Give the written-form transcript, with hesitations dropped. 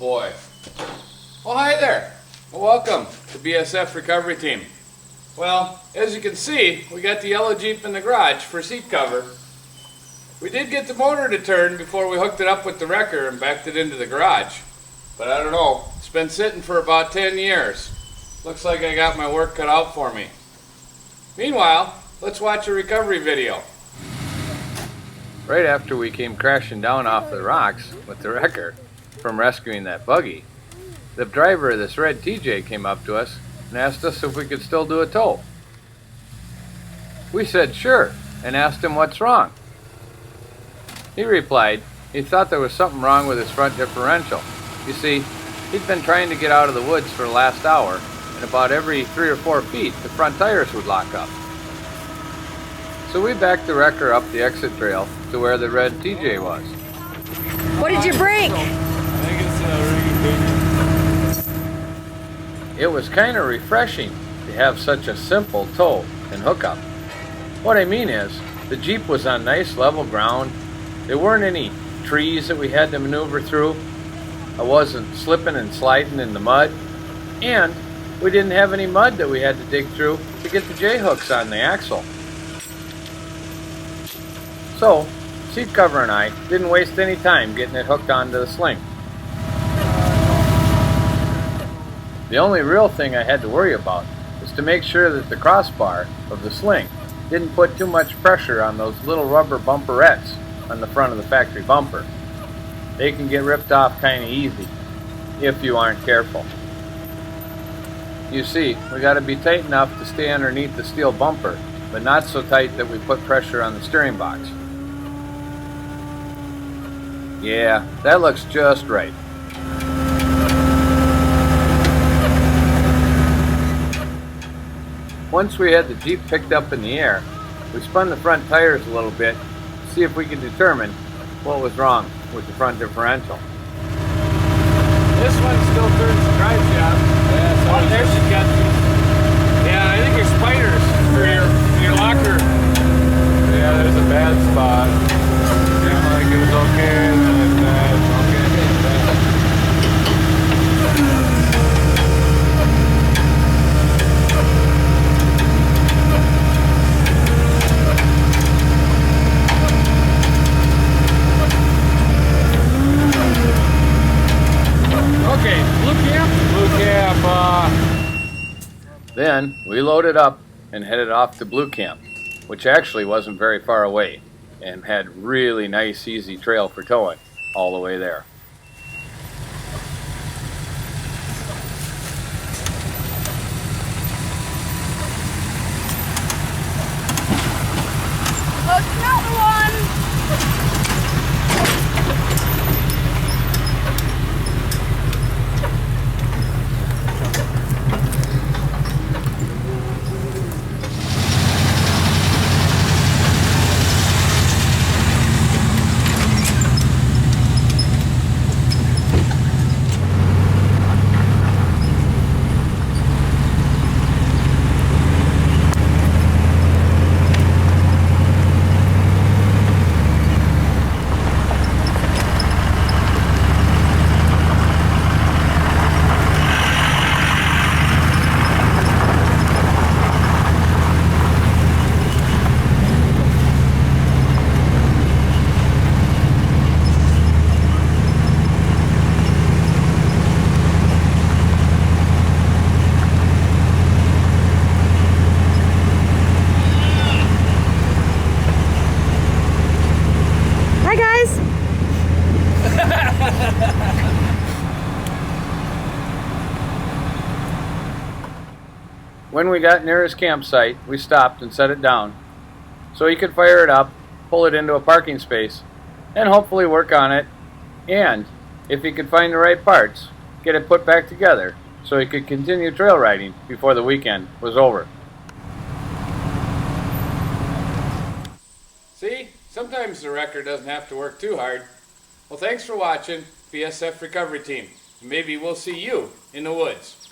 boy. Well, hi there. Well, welcome to BSF Recovery Team. Well, as you can see, we got the yellow Jeep in the garage for seat cover. We did get the motor to turn before we hooked it up with the wrecker and backed it into the garage. But I don't know, it's been sitting for about 10 years. Looks like I got my work cut out for me. Meanwhile, let's watch a recovery video. Right after we came crashing down off the rocks with the wrecker from rescuing that buggy, the driver of this red TJ came up to us and asked us if we could still do a tow. We said sure and asked him what's wrong. He replied he thought there was something wrong with his front differential. You see, he'd been trying to get out of the woods for the last hour, and about every 3 or 4 feet the front tires would lock up. So we backed the wrecker up the exit trail to where the red TJ was. What did you break? I think it's It was kind of refreshing to have such a simple tow and hookup. What I mean is, the Jeep was on nice level ground. There weren't any trees that we had to maneuver through. I wasn't slipping and sliding in the mud. And we didn't have any mud that we had to dig through to get the J-hooks on the axle. So, seat cover and I didn't waste any time getting it hooked onto the sling. The only real thing I had to worry about was to make sure that the crossbar of the sling didn't put too much pressure on those little rubber bumperettes on the front of the factory bumper. They can get ripped off kind of easy if you aren't careful. You see, we got to be tight enough to stay underneath the steel bumper, but not so tight that we put pressure on the steering box. Yeah, that looks just right. Once we had the Jeep picked up in the air, we spun the front tires a little bit to see if we could determine what was wrong with the front differential. This one still turns the drive shaft. Yeah, so there she's got these. Yeah, I think your spiders for your locker. Yeah, there's a bad spot. Seemed like it was okay, and then it's bad. Okay, it's bad. Okay, blue camp. Blue camp, Then we loaded up and headed off to Blue Camp, which actually wasn't very far away and had really nice easy trail for towing all the way there. Look, another one! Hi guys! When we got near his campsite, we stopped and set it down so he could fire it up, pull it into a parking space, and hopefully work on it, and if he could find the right parts, get it put back together so he could continue trail riding before the weekend was over. See? Sometimes the wrecker doesn't have to work too hard. Well, thanks for watching BSF Recovery Team. Maybe we'll see you in the woods.